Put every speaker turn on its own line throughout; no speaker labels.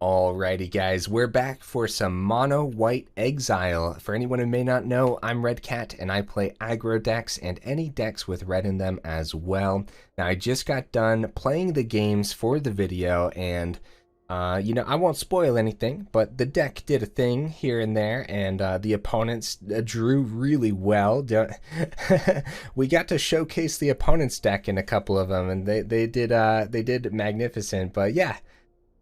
Alrighty guys, we're back for some Mono White Exile. For anyone who may not know, I'm Red Cat and I play aggro decks and any decks with red in them as well. Now I just got done playing the games for the video and you know, I won't spoil anything, but the deck did a thing here and there and the opponents drew really well. We got to showcase the opponent's deck in a couple of them and they did magnificent, but yeah.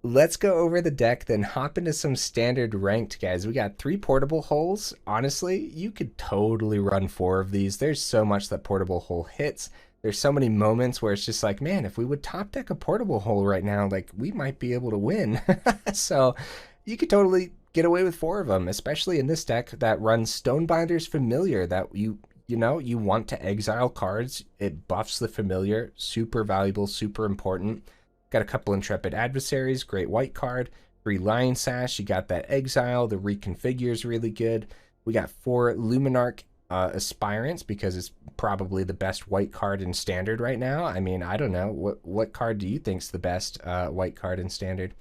Let's go over the deck, then hop into some standard ranked, guys. We got 3 portable holes. Honestly, you could totally run 4 of these. There's so much that portable hole hits. There's so many moments where it's just like, man, if we would top deck a portable hole right now, like, we might be able to win. So you could totally get away with 4 of them, especially in this deck that runs Stonebinder's Familiar, that you know, you want to exile cards. It buffs the Familiar. Super valuable, super important. Got a couple Intrepid Adversaries, great white card. 3 Lion Sash, you got that exile. The reconfigure is really good. We got 4 Luminarch Aspirants because it's probably the best white card in Standard right now. I mean, I don't know. What card do you think's the best white card in Standard?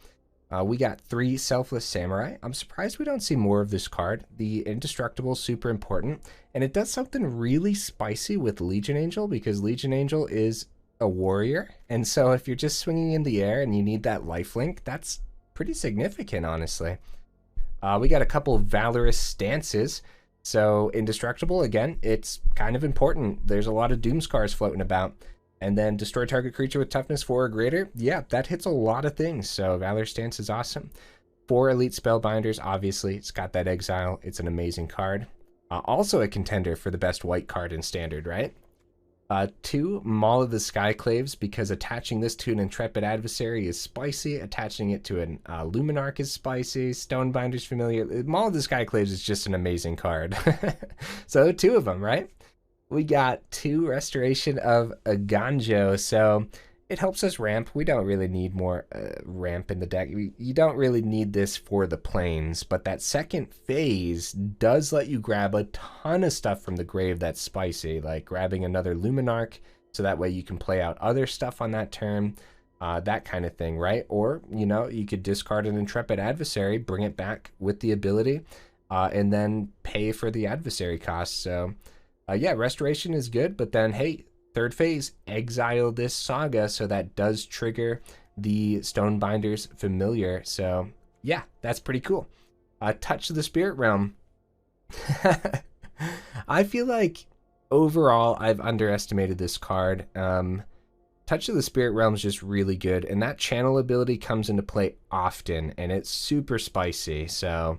We got 3 Selfless Samurai. I'm surprised we don't see more of this card. The Indestructible is super important. And it does something really spicy with Legion Angel because Legion Angel is a warrior, and so if you're just swinging in the air and you need that lifelink, that's pretty significant, honestly. We got a couple Valorous Stances. So Indestructible, again, it's kind of important. There's a lot of Doom Scars floating about. And then destroy target creature with toughness 4 or greater. Yeah, that hits a lot of things, so Valorous Stance is awesome. 4 Elite Spellbinders, obviously, it's got that exile. It's an amazing card. Also a contender for the best white card in Standard, right? 2 Maul of the Skyclaves, because attaching this to an Intrepid Adversary is spicy. Attaching it to an Luminarch is spicy. Stonebinder's Familiar. Maul of the Skyclaves is just an amazing card. So 2 of them, right? We got 2 Restoration of Eiganjo, so it helps us ramp. We don't really need more ramp in the deck. You don't really need this for the planes, but that second phase does let you grab a ton of stuff from the grave that's spicy, like grabbing another Luminarch, so that way you can play out other stuff on that turn, that kind of thing, right? Or, you know, you could discard an Intrepid Adversary, bring it back with the ability, and then pay for the adversary cost. So, yeah, Restoration is good, but then, hey, third phase, exile this Saga, so that does trigger the Stonebinder's Familiar. So yeah, that's pretty cool. Touch of the Spirit Realm. I feel like overall I've underestimated this card. Touch of the Spirit Realm is just really good, and that channel ability comes into play often, and it's super spicy. So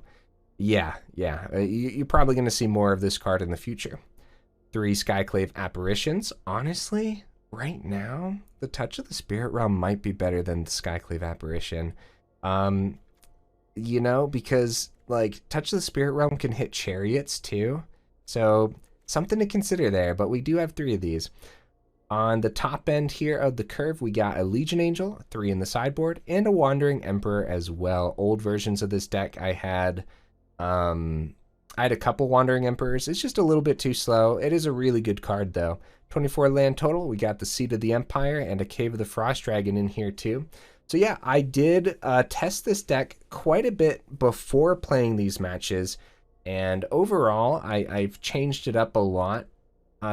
yeah, you're probably going to see more of this card in the future. 3 Skyclave Apparitions. Honestly, right now, the Touch of the Spirit Realm might be better than the Skyclave Apparition. You know, because, like, Touch of the Spirit Realm can hit Chariots, too. So, something to consider there, but we do have 3 of these. On the top end here of the curve, we got a Legion Angel, 3 in the sideboard, and a Wandering Emperor as well. Old versions of this deck, I had a couple Wandering Emperors. It's just a little bit too slow. It is a really good card, though. 24 land total. We got the Seat of the Empire and a Cave of the Frost Dragon in here, too. So, yeah, I did test this deck quite a bit before playing these matches. And overall, I've changed it up a lot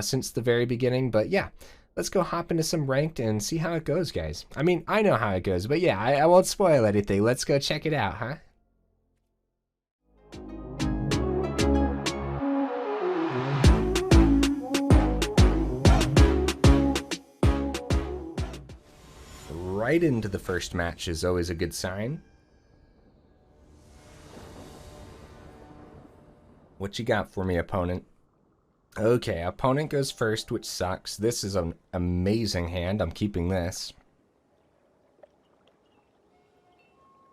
since the very beginning. But, yeah, let's go hop into some ranked and see how it goes, guys. I mean, I know how it goes. But, yeah, I won't spoil anything. Let's go check it out, huh? Right into the first match is always a good sign. What you got for me, opponent? Okay, opponent goes first, which sucks. This is an amazing hand. I'm keeping this.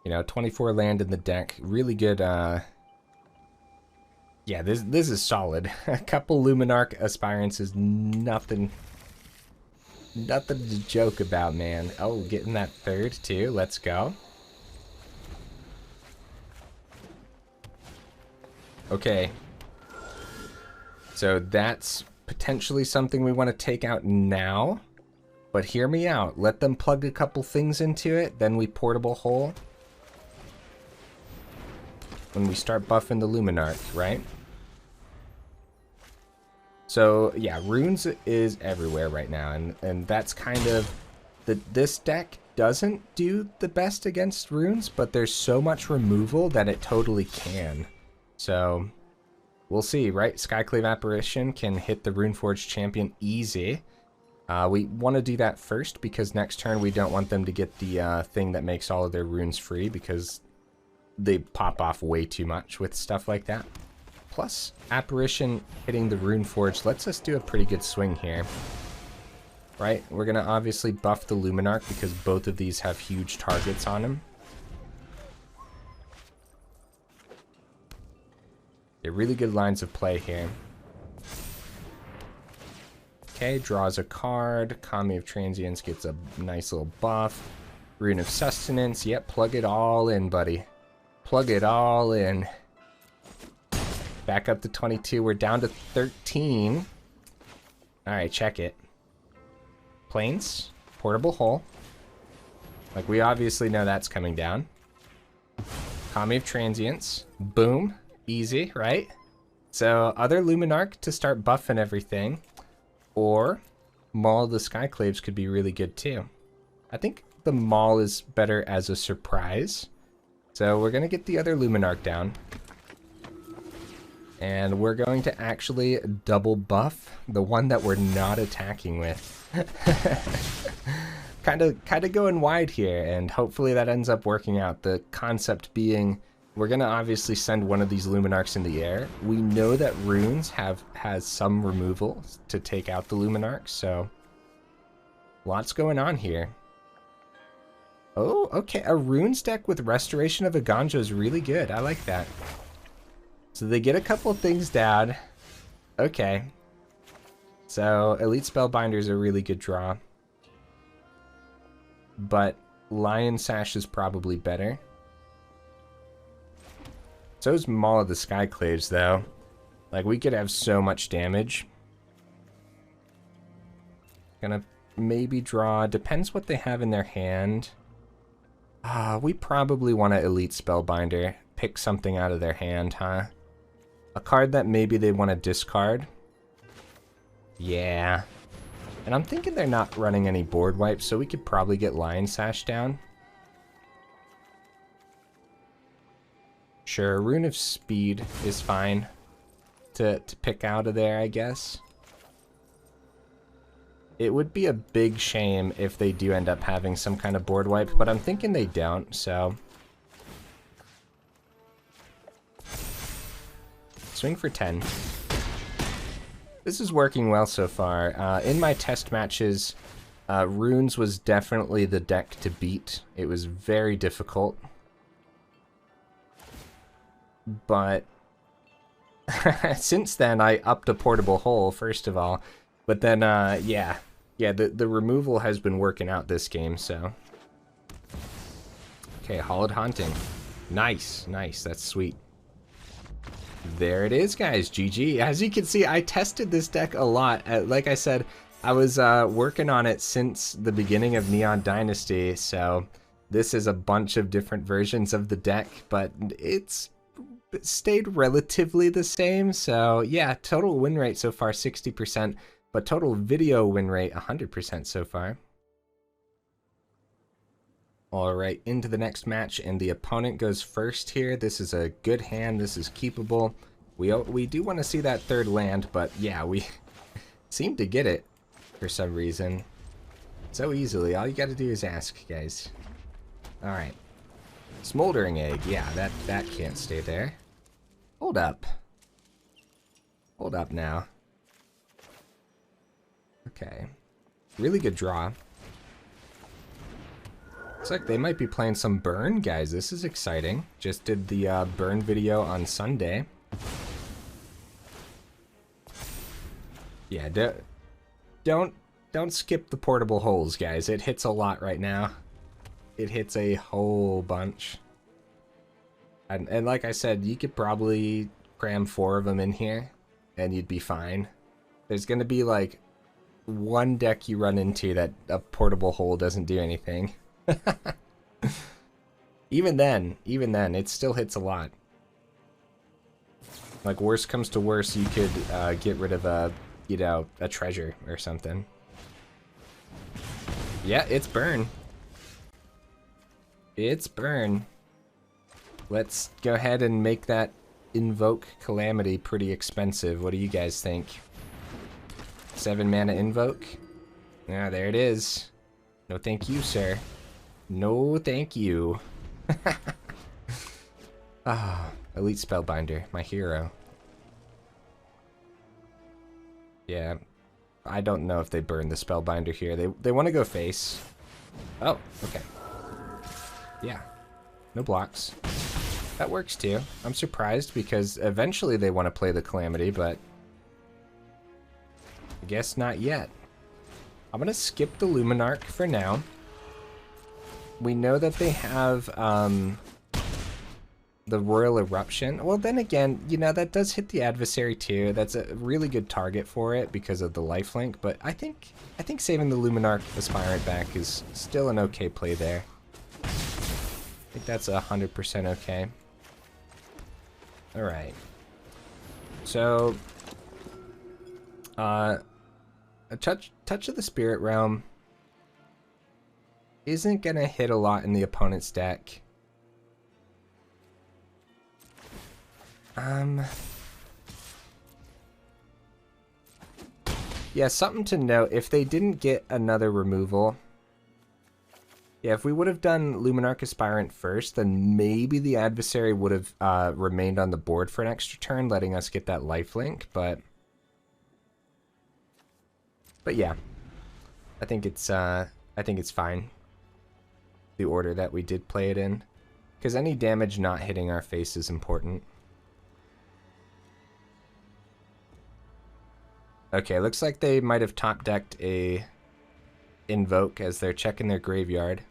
You know, 24 land in the deck. Really good, yeah, this is solid. A couple Luminarch Aspirants is nothing to joke about, man. Oh, getting that third, too. Let's go. Okay. So that's potentially something we want to take out now. But hear me out. Let them plug a couple things into it. Then we portable hole. when we start buffing the Luminarch, right? So yeah, runes is everywhere right now, and that's kind of this deck doesn't do the best against runes, but there's so much removal that it totally can. So we'll see, right? Skyclave Apparition can hit the Runeforged champion easy. We want to do that first because next turn we don't want them to get the thing that makes all of their runes free, because they pop off way too much with stuff like that. Plus, Apparition hitting the Runeforged lets us do a pretty good swing here. Right? We're going to obviously buff the Luminarch because both of these have huge targets on them. They're really good lines of play here. Okay, draws a card. Kami of Transience gets a nice little buff. Rune of Sustenance. Yep, plug it all in, buddy. Plug it all in. Back up to 22. We're down to 13. Alright, check it. Plains. Portable Hole. Like, we obviously know that's coming down. Kami of Transience. Boom. Easy, right? So, other Luminarch to start buffing everything. Or Maul the Skyclaves could be really good too. I think the Maul is better as a surprise. So we're going to get the other Luminarch down. And we're going to actually double buff the one that we're not attacking with. kind of going wide here, and hopefully that ends up working out. The concept being, we're going to obviously send one of these Luminarchs in the air. We know that runes has some removal to take out the Luminarch, so lots going on here. Oh, okay, a runes deck with Restoration of Eiganjo is really good. I like that. So they get a couple things down. Okay. So Elite Spellbinder is a really good draw. But Lion Sash is probably better. So is Maul of the Skyclaves, though. Like, we could have so much damage. Gonna maybe draw. Depends what they have in their hand. We probably want to Elite Spellbinder. Pick something out of their hand, huh? A card that maybe they want to discard. Yeah. And I'm thinking they're not running any board wipes, so we could probably get Lion Sash down. Sure, Rune of Speed is fine to pick out of there, I guess. It would be a big shame if they do end up having some kind of board wipe, but I'm thinking they don't, so... Swing for 10. This is working well so far. In my test matches, Runes was definitely the deck to beat. It was very difficult. But since then, I upped a portable hole, first of all. But then, yeah, the removal has been working out this game, so. Okay, Hollowed Haunting. Nice, nice, that's sweet. There it is, guys, GG. As you can see, I tested this deck a lot. Like I said, I was working on it since the beginning of Neon Dynasty, so this is a bunch of different versions of the deck, but it's stayed relatively the same. So yeah, total win rate so far 60%, but total video win rate 100% so far. All right, into the next match, and the opponent goes first here. This is a good hand. This is keepable. We do want to see that third land, but yeah, we seem to get it for some reason so easily. All you got to do is ask, guys. All right, Smoldering Egg. Yeah, that can't stay there. Hold up. Hold up now. Okay, really good draw. Looks like they might be playing some Burn, guys. This is exciting. Just did the Burn video on Sunday. Yeah, don't skip the portable holes, guys. It hits a lot right now. It hits a whole bunch. And like I said, you could probably cram 4 of them in here, and you'd be fine. There's gonna be like one deck you run into that a portable hole doesn't do anything. Even then, it still hits a lot. Like, worst comes to worst, you could get rid of a, you know, a treasure or something. Yeah, it's burn. It's burn. Let's go ahead and make that Invoke Calamity pretty expensive. What do you guys think? 7 mana Invoke? Ah, there it is. No thank you, sir. No thank you. Ah, Elite Spellbinder, my hero. Yeah, I don't know if they burn the Spellbinder here. They want to go face. Oh, okay. Yeah, no blocks. That works too. I'm surprised because eventually they want to play the Calamity, but I guess not yet. I'm going to skip the Luminarch for now. We know that they have the Royal Eruption. Well, then again, you know, that does hit the adversary too. That's a really good target for it because of the lifelink, but I think saving the Luminarch Aspirant back is still an okay play there. I think that's 100% okay. All right. So, a touch of the Spirit Realm isn't gonna hit a lot in the opponent's deck. Yeah, something to note, if they didn't get another removal, yeah, if we would have done Luminarch Aspirant first, then maybe the adversary would have remained on the board for an extra turn, letting us get that lifelink, but yeah, I think it's fine, the order that we did play it in, because any damage not hitting our face is important. Okay, looks like they might have top decked a Invoke as they're checking their graveyard.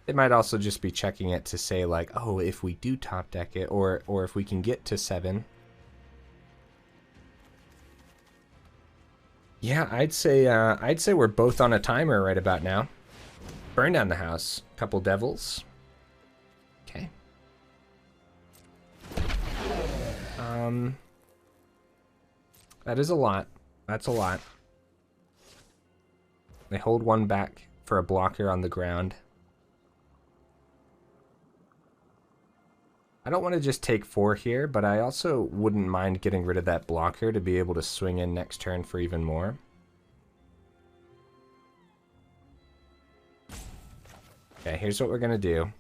They might also just be checking it to say like, oh, if we do top deck it, or if we can get to 7. Yeah, I'd say we're both on a timer right about now. Burn down the house. Couple devils. Okay. That is a lot. That's a lot. They hold one back for a blocker on the ground. I don't want to just take 4 here, but I also wouldn't mind getting rid of that blocker to be able to swing in next turn for even more. Okay, here's what we're going to do.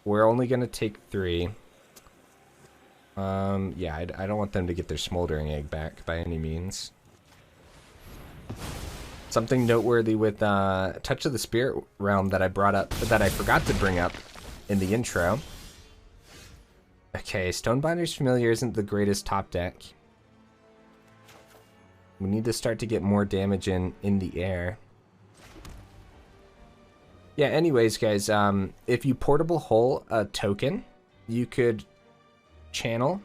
We're only going to take 3. Yeah, I don't want them to get their Smoldering Egg back by any means. Something noteworthy with Touch of the Spirit Realm that I brought up, that I forgot to bring up in the intro. Okay, Stonebinder's Familiar isn't the greatest top deck. We need to start to get more damage in the air. Yeah, anyways, guys, if you portable hull a token, you could channel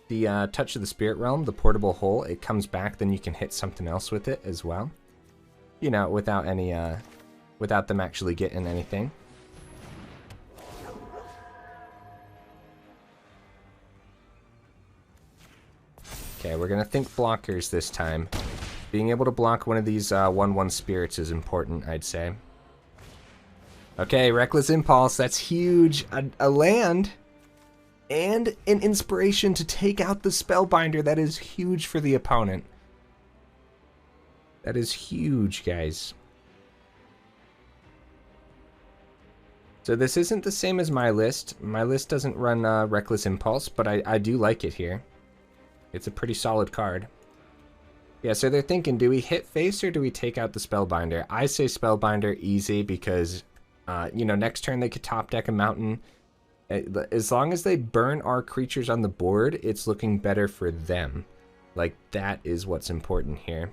the Touch of the Spirit Realm, the portable hull. It comes back, then you can hit something else with it as well. You know, without any, without them actually getting anything. Okay, we're gonna think blockers this time. Being able to block one of these 1/1 spirits is important, I'd say. Okay, Reckless Impulse, that's huge. A land and an inspiration to take out the Spellbinder. That is huge for the opponent. That is huge, guys. So this isn't the same as my list. My list doesn't run Reckless Impulse, but I do like it here. It's a pretty solid card. Yeah, so they're thinking, do we hit face or do we take out the Spellbinder? I say Spellbinder easy because, you know, next turn they could top deck a mountain. As long as they burn our creatures on the board, it's looking better for them. Like, that is what's important here.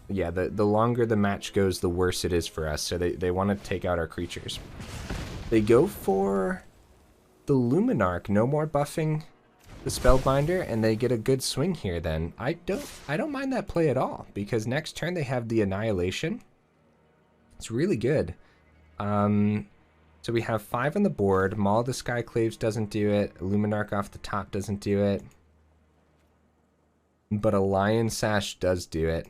Yeah, the longer the match goes, the worse it is for us. So they want to take out our creatures. They go for the Luminarch. No more buffing the Spellbinder, and they get a good swing here then. I don't mind that play at all, because next turn they have the Annihilation. It's really good. So we have 5 on the board. Maul the Skyclaves doesn't do it. Luminarch off the top doesn't do it. But a Lion Sash does do it.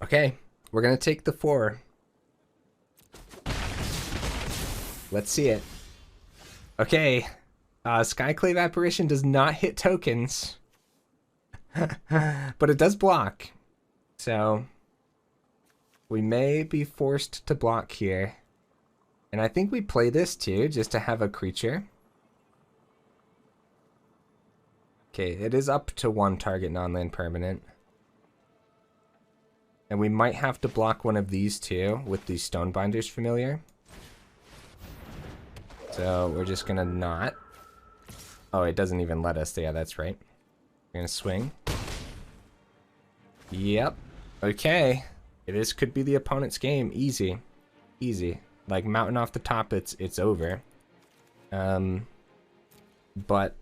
Okay, we're going to take the 4. Let's see it. Okay, Skyclave Apparition does not hit tokens. But it does block. So we may be forced to block here. And I think we play this too, just to have a creature. Okay, it is up to 1 target non-land permanent. And we might have to block one of these two with the Stonebinders familiar. So we're just gonna not. Oh, it doesn't even let us. Yeah, that's right. We're gonna swing. Yep. Okay. This could be the opponent's game. Easy. Easy. Like mountain off the top, it's over. But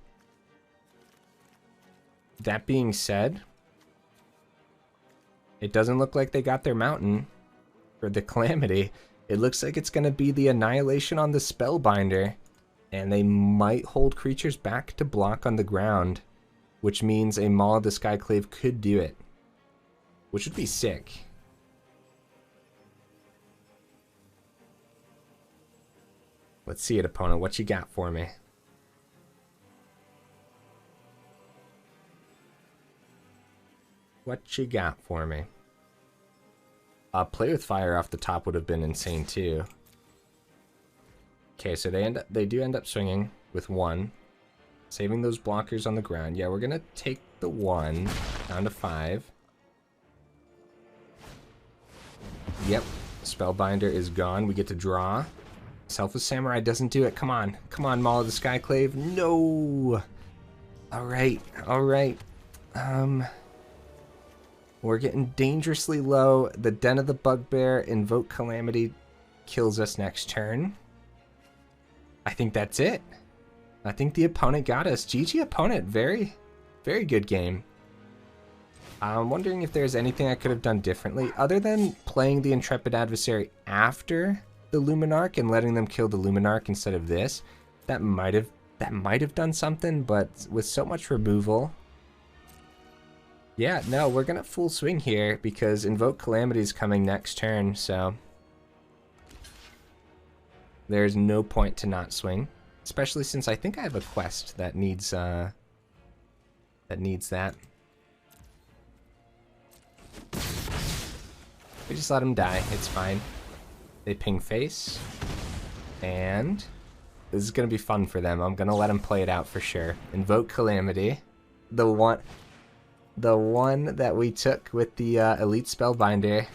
that being said, it doesn't look like they got their mountain for the Calamity. It looks like it's going to be the Annihilation on the Spellbinder, and they might hold creatures back to block on the ground, which means a Maul of the Skyclave could do it, which would be sick. Let's see it, opponent. What you got for me? What you got for me? Play with fire off the top would have been insane too. Okay, so they do end up swinging with 1, saving those blockers on the ground. Yeah, we're gonna take the 1 down to 5. Yep, Spellbinder is gone. We get to draw. Selfless Samurai doesn't do it. Come on, come on, Maul of the Skyclave. No. All right, all right. We're getting dangerously low. The Den of the Bugbear, Invoke Calamity, kills us next turn. I think that's it. I think the opponent got us. GG opponent. Very, very good game. I'm wondering if there's anything I could have done differently other than playing the Intrepid Adversary after the Luminarch and letting them kill the Luminarch instead of this. That might have done something, but with so much removal. Yeah, no, we're gonna full swing here because Invoke Calamity is coming next turn, so there's no point to not swing, especially since I think I have a quest that needs that. We just let him die. It's fine. They ping face, and this is gonna be fun for them. I'm gonna let them play it out for sure. Invoke Calamity, the one that we took with the Elite Spellbinder.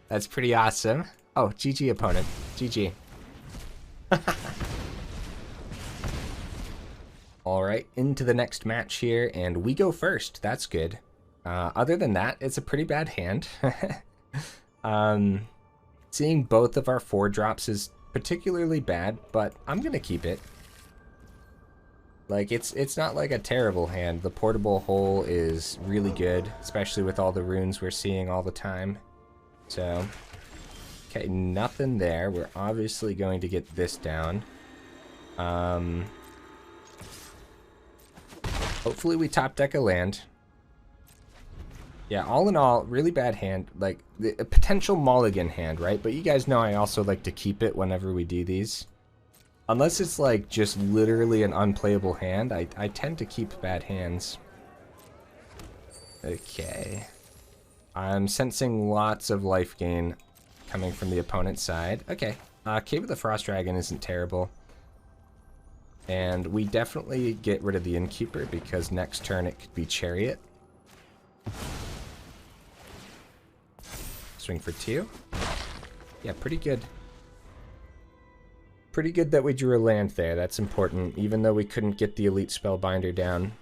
That's pretty awesome. Oh, GG opponent. GG. Alright, into the next match here, and we go first. That's good. Other than that, it's a pretty bad hand. Seeing both of our 4-drops is particularly bad, but I'm gonna keep it. Like, it's not like a terrible hand. The Portable Hole is really good, especially with all the runes we're seeing all the time. So, okay, nothing there. We're obviously going to get this down. Hopefully we top deck a land. Yeah, all in all, really bad hand. Like, a potential mulligan hand, right? But you guys know I also like to keep it whenever we do these. Unless it's like just literally an unplayable hand, I tend to keep bad hands. Okay. I'm sensing lots of life gain coming from the opponent's side. Okay. Cave of the Frost Dragon isn't terrible. And we definitely get rid of the Innkeeper because next turn it could be Chariot. Swing for 2. Yeah, pretty good. Pretty good that we drew a land there. That's important, even though we couldn't get the Elite Spellbinder down.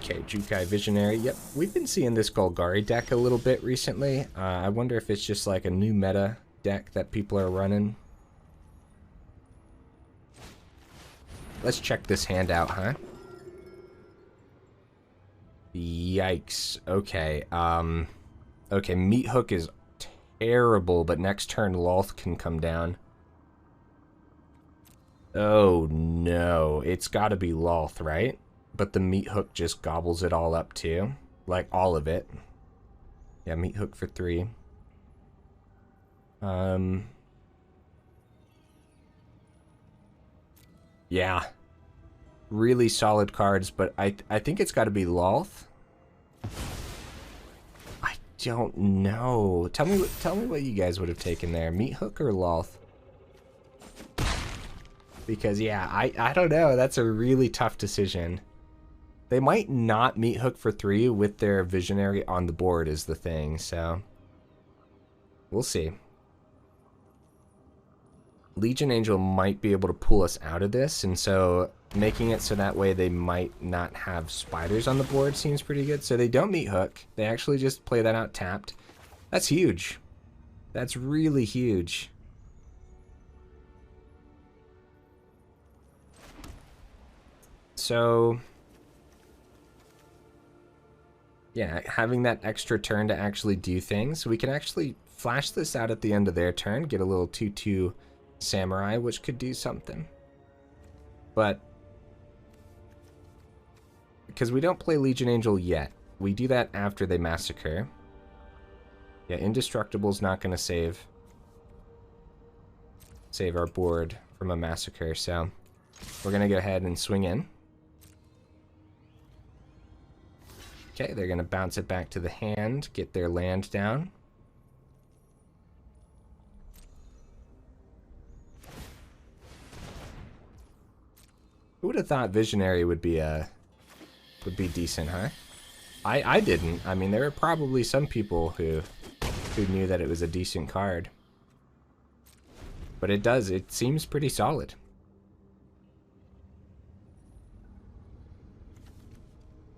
Okay, Jukai Visionary. Yep, we've been seeing this Golgari deck a little bit recently. I wonder if it's just like a new meta deck that people are running. Let's check this hand out, huh? Yikes. Okay, Okay, Meat Hook is terrible, but next turn Loth can come down. Oh no, it's gotta be Loth, right? But the Meat Hook just gobbles it all up too. Like, all of it. Yeah, Meat Hook for 3. Yeah. Really solid cards, but I think it's gotta be Loth. I don't know. Tell me what you guys would have taken there. Meat Hook or Loth? Because yeah, I don't know. That's a really tough decision. They might not Meat Hook for 3 with their Visionary on the board is the thing, so we'll see. Legion Angel might be able to pull us out of this, and so making it so that way they might not have spiders on the board seems pretty good. So they don't Meat Hook. They actually just play that out tapped. That's huge. That's really huge. So yeah, having that extra turn to actually do things. We can actually flash this out at the end of their turn, get a little 2/2 Samurai, which could do something. But because we don't play Legion Angel yet, we do that after they massacre. Yeah, Indestructible's not going to save our board from a massacre, so we're going to go ahead and swing in. Okay, they're going to bounce it back to the hand, get their land down. Who would have thought Visionary would be decent, huh? I didn't. I mean, there were probably some people who knew that it was a decent card. But it seems pretty solid.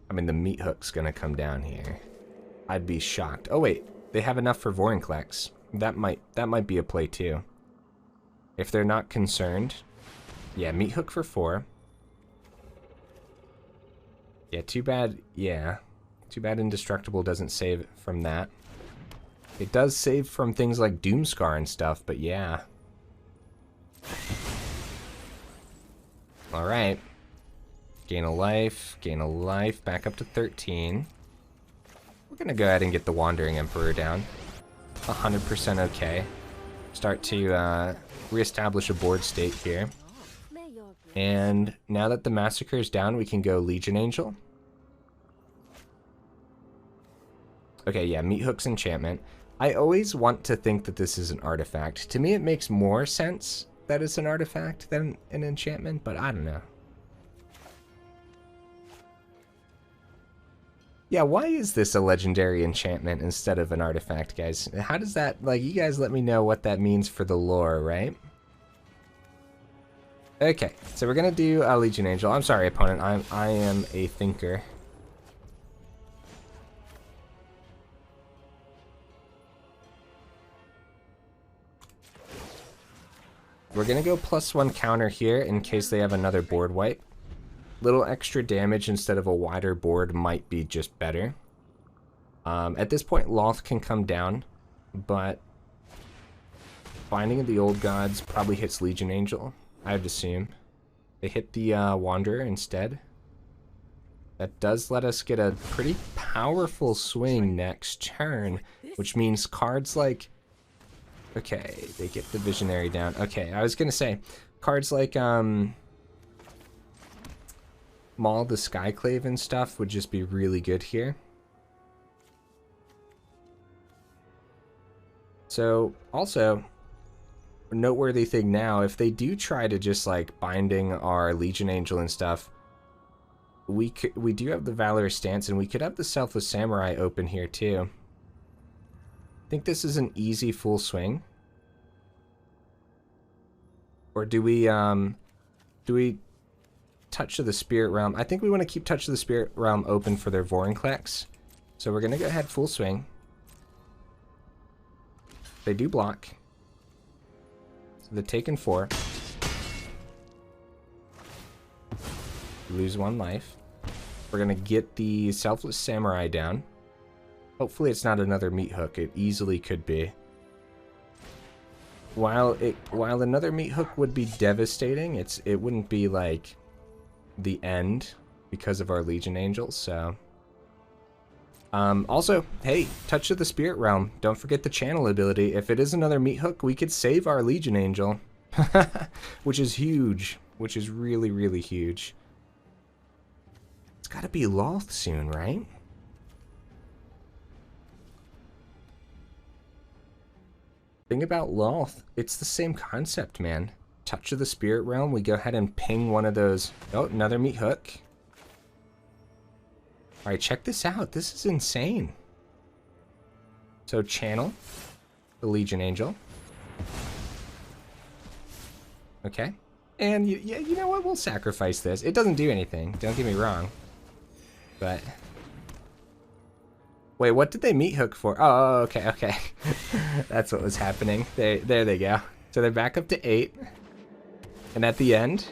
I mean, the Meat Hook's gonna come down here. I'd be shocked. Oh wait, they have enough for Vorinclex. That might be a play too. If they're not concerned. Yeah, Meat Hook for 4. Yeah, too bad. Yeah, too bad Indestructible doesn't save from that. It does save from things like Doomscar and stuff, but yeah. All right. Gain a life, back up to 13. We're gonna go ahead and get the Wandering Emperor down. 100% okay. Start to reestablish a board state here. And now that the Massacre is down, we can go Legion Angel. Okay, yeah, Meat Hook's enchantment. I always want to think that this is an artifact. To me, it makes more sense that it's an artifact than an enchantment, but I don't know. Yeah, why is this a legendary enchantment instead of an artifact, guys? How does that, like, you guys let me know what that means for the lore, right? Okay, so we're gonna do Legion Angel. I'm sorry, opponent, I am a thinker. We're gonna go +1 counter here in case they have another board wipe. Little extra damage instead of a wider board might be just better. At this point, Loth can come down, but Binding of the Old Gods probably hits Legion Angel, I would assume. They hit the Wanderer instead. That does let us get a pretty powerful swing next turn, which means cards like... Okay, they get the Visionary down. Okay, I was gonna say, cards like Maul the Skyclave and stuff would just be really good here. So, also, a noteworthy thing now, if they do try to just like binding our Legion Angel and stuff, we do have the Valorous Stance, and we could have the Selfless Samurai open here too. I think this is an easy full swing. Or do we Touch of the Spirit Realm? I think we want to keep Touch of the Spirit Realm open for their Vorinclex. So we're gonna go ahead full swing. They do block. So they're taking 4. Lose 1 life. We're gonna get the Selfless Samurai down. Hopefully it's not another meat hook. It easily could be. While another meat hook would be devastating, it wouldn't be like the end because of our Legion Angels, so. Also, hey, Touch of the Spirit Realm. Don't forget the channel ability. If it is another meat hook, we could save our Legion Angel. Which is huge. Which is really, really huge. It's gotta be Loth soon, right? Thing about Loth, it's the same concept, man. Touch of the Spirit Realm, we go ahead and ping one of those. Oh, another meat hook. Alright, check this out. This is insane. So, channel the Legion Angel. Okay. And, yeah, you know what? We'll sacrifice this. It doesn't do anything. Don't get me wrong. But... Wait, what did they meat hook for? Oh, okay, okay. That's what was happening. There they go. So they're back up to 8. And at the end,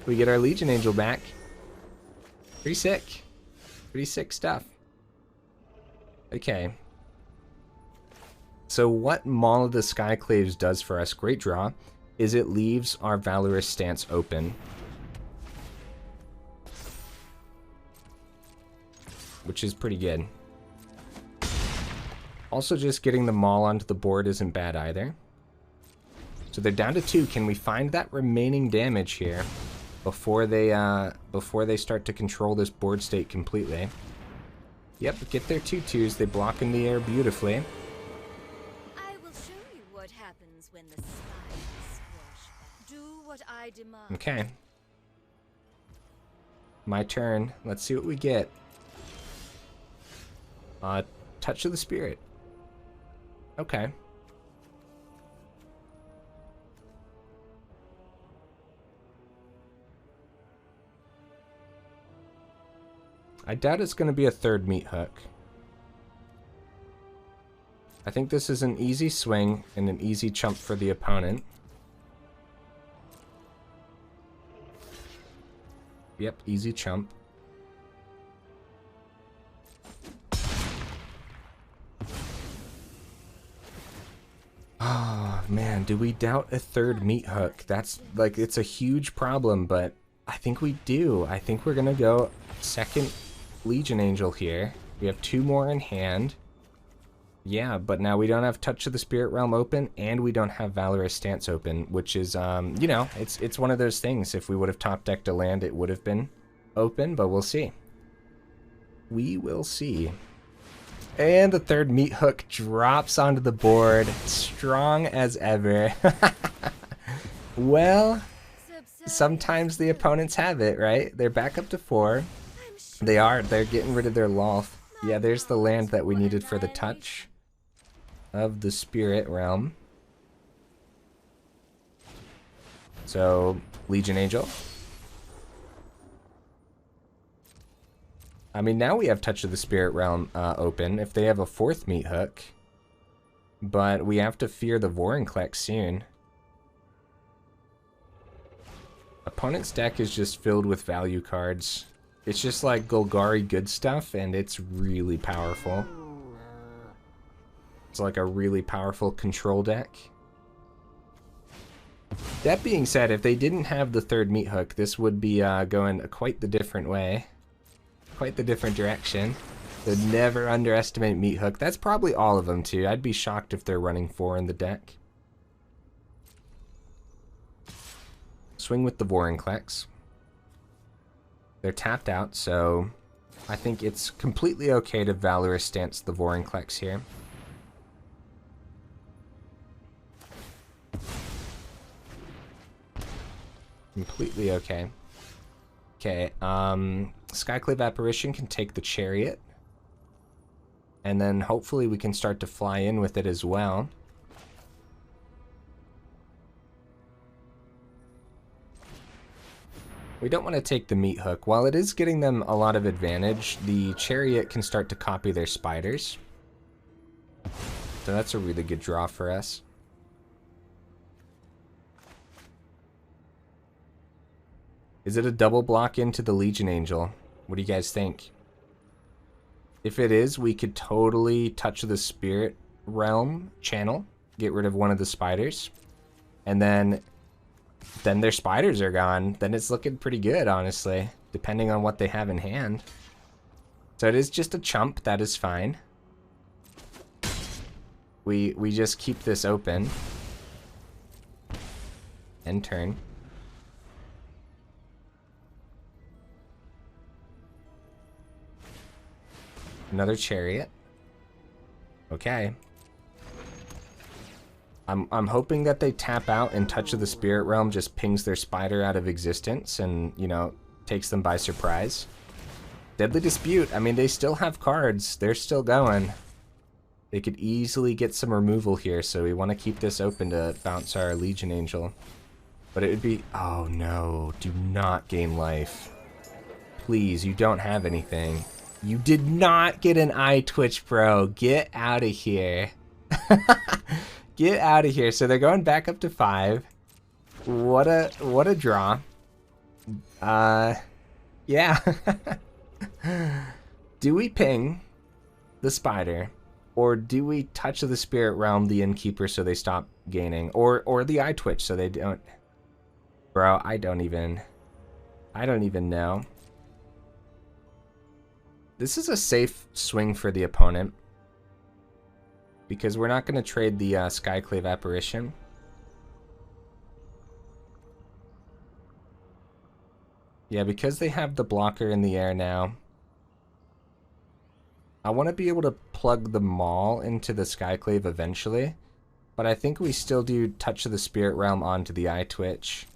we get our Legion Angel back. Pretty sick. Pretty sick stuff. Okay. So what Maul of the Skyclaves does for us, great draw, is it leaves our Valorous Stance open. Which is pretty good. Also, just getting the Maul onto the board isn't bad either. So they're down to 2. Can we find that remaining damage here before they start to control this board state completely? Yep, get their 2/2s. They block in the air beautifully.
I will show you what happens when the skies squash. Do what I demand.
Okay. My turn. Let's see what we get. Touch of the Spirit. Okay. I doubt it's going to be a third meat hook. I think this is an easy swing and an easy chump for the opponent. Yep, easy chump. Oh, man, do we doubt a third meat hook? That's, like, it's a huge problem, but I think we do. I think we're gonna go second Legion Angel here. We have 2 more in hand. Yeah, but now we don't have Touch of the Spirit Realm open, and we don't have Valorous Stance open, which is, you know, it's one of those things. If we would have top-decked a land, it would have been open, but we'll see. We will see. And the third meat hook drops onto the board, strong as ever. Well, sometimes the opponents have it, right? They're back up to 4. They're getting rid of their Loth. Yeah, there's the land that we needed for the Touch of the Spirit Realm. So, Legion Angel. I mean, now we have Touch of the Spirit Realm open if they have a 4th meat hook. But we have to fear the Vorinclex soon. Opponent's deck is just filled with value cards. It's just like Golgari good stuff, and it's really powerful. It's like a really powerful control deck. That being said, if they didn't have the 3rd meat hook, this would be going quite the different way. Quite the different direction. So never underestimate meat hook. That's probably all of them too. I'd be shocked if they're running 4 in the deck. Swing with the Vorinclex. They're tapped out, so I think it's completely okay to Valorous Stance the Vorinclex here. Completely okay. Okay, Skyclave Apparition can take the Chariot. And then hopefully we can start to fly in with it as well. We don't want to take the meat hook. While it is getting them a lot of advantage, the Chariot can start to copy their spiders. So that's a really good draw for us. Is it a double block into the Legion Angel? What do you guys think? If it is, we could totally touch the Spirit Realm channel, get rid of one of the spiders, and then their spiders are gone. Then it's looking pretty good, honestly, depending on what they have in hand. So it is just a chump, that is fine. We just keep this open. End turn. Another chariot. Okay. I'm hoping that they tap out and Touch of the Spirit Realm just pings their spider out of existence and, you know, takes them by surprise. Deadly Dispute. I mean, they still have cards. They're still going. They could easily get some removal here, so we want to keep this open to bounce our Legion Angel. But it would be... Oh, no. Do not gain life. Please, you don't have anything. You did not get an eye twitch, bro. Get out of here. Get out of here. So they're going back up to 5. What a draw. Yeah. Do we ping the spider, or do we Touch the Spirit Realm the Innkeeper so they stop gaining, or the eye twitch so they don't? Bro, I don't even know. This is a safe swing for the opponent, because we're not going to trade the Skyclave Apparition. Yeah, because they have the blocker in the air now. I want to be able to plug the Maul into the Skyclave eventually, but I think we still do Touch of the Spirit Realm onto the eye twitch.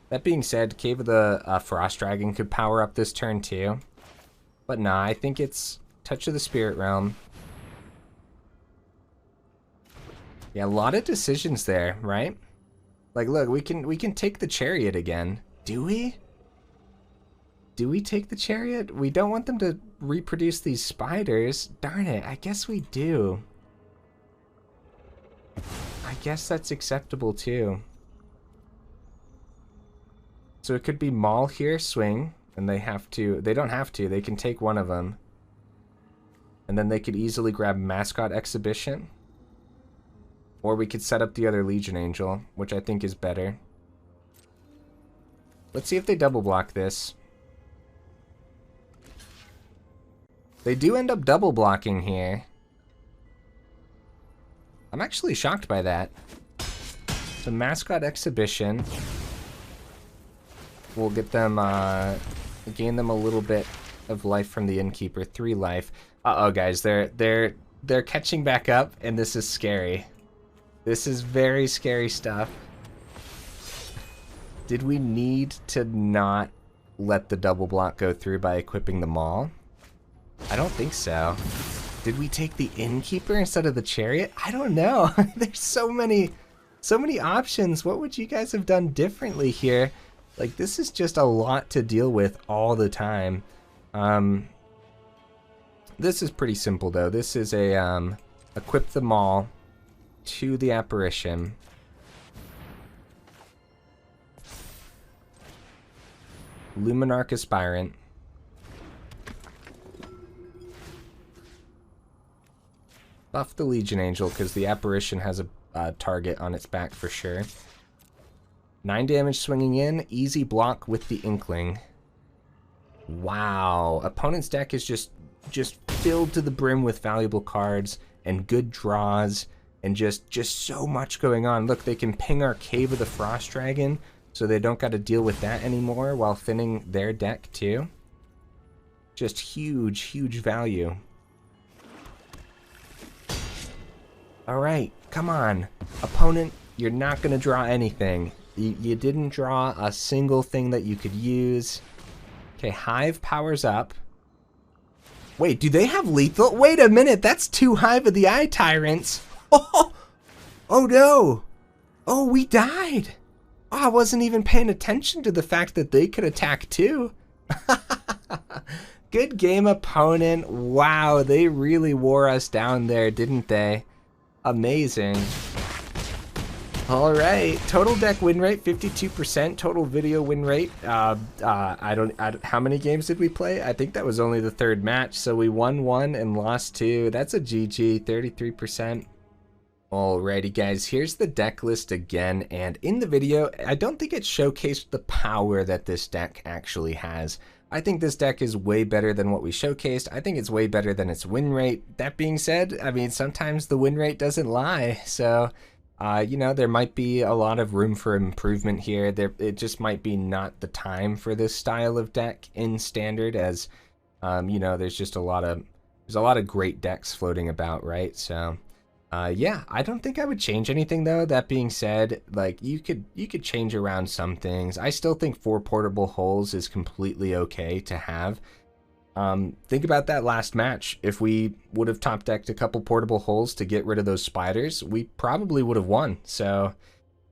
That being said, Cave of the Frost Dragon could power up this turn too. But nah, I think it's Touch of the Spirit Realm. Yeah, a lot of decisions there, right? Like, look, we can take the Chariot again. Do we? Do we take the Chariot? We don't want them to reproduce these spiders. Darn it, I guess we do. I guess that's acceptable too. So it could be Maul here, swing, and they don't have to, they can take one of them. And then they could easily grab Mascot Exhibition. Or we could set up the other Legion Angel, which I think is better. Let's see if they double block this. They do end up double blocking here. I'm actually shocked by that. So Mascot Exhibition will get them, gain them a little bit of life from the Innkeeper. 3 life. Uh-oh, guys, they're catching back up, and this is scary. This is very scary stuff. Did we need to not let the double block go through by equipping the Maul? I don't think so. Did we take the Innkeeper instead of the Chariot? I don't know. There's so many options. What would you guys have done differently here? Like, this is just a lot to deal with all the time. This is pretty simple, though. This is a, equip the Maul to the Apparition. Luminarch Aspirant. Buff the Legion Angel, because the Apparition has a target on its back for sure. 9 damage swinging in, easy block with the Inkling. Wow, opponent's deck is just filled to the brim with valuable cards and good draws and just so much going on. Look, they can ping our Cave of the Frost Dragon, so they don't got to deal with that anymore while thinning their deck too. Just huge value. All right, come on, opponent, you're not gonna draw anything. You didn't draw a single thing that you could use. Okay, Hive powers up. Wait, do they have lethal? Wait a minute, that's 2 Hive of the Eye Tyrants. Oh no. Oh, we died. Oh, I wasn't even paying attention to the fact that they could attack too. Good game, opponent. Wow, they really wore us down there, didn't they? Amazing. All right, total deck win rate 52%, total video win rate. I don't. How many games did we play? I think that was only the third match, so we won 1 and lost 2. That's a GG, 33%. Alrighty guys, here's the deck list again, and in the video, I don't think it showcased the power that this deck actually has. I think this deck is way better than what we showcased. I think it's way better than its win rate. That being said, I mean, sometimes the win rate doesn't lie, so you know, there might be a lot of room for improvement here. It just might be not the time for this style of deck in Standard, as you know, there's just a lot of great decks floating about, right? So yeah, I don't think I would change anything though. That being said, like you could change around some things. I still think 4 portable holes is completely okay to have. Think about that last match. If we would have top decked a couple portable holes to get rid of those spiders, we probably would have won. So,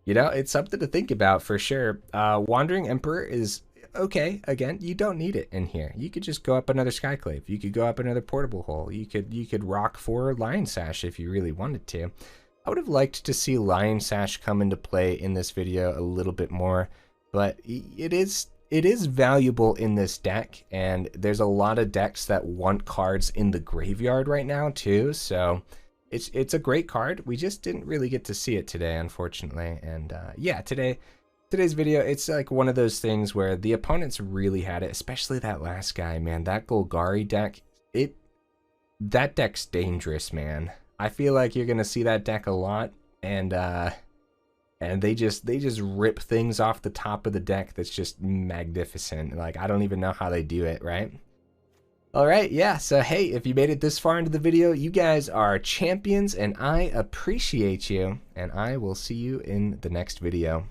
you know, it's something to think about for sure. Wandering Emperor is okay. Again, you don't need it in here. You could just go up another Skyclave. You could go up another portable hole. You could rock for Lion Sash if you really wanted to. I would have liked to see Lion Sash come into play in this video a little bit more, but it is valuable in this deck, and there's a lot of decks that want cards in the graveyard right now too, so it's a great card. We just didn't really get to see it today, unfortunately. And yeah, today's video, it's like one of those things where the opponents really had it, especially that last guy, man. That Golgari deck, that deck's dangerous, man. I feel like you're gonna see that deck a lot, and they just rip things off the top of the deck that's just magnificent. Like, I don't even know how they do it, right? All right, yeah, so hey, if you made it this far into the video, you guys are champions, and I appreciate you, and I will see you in the next video.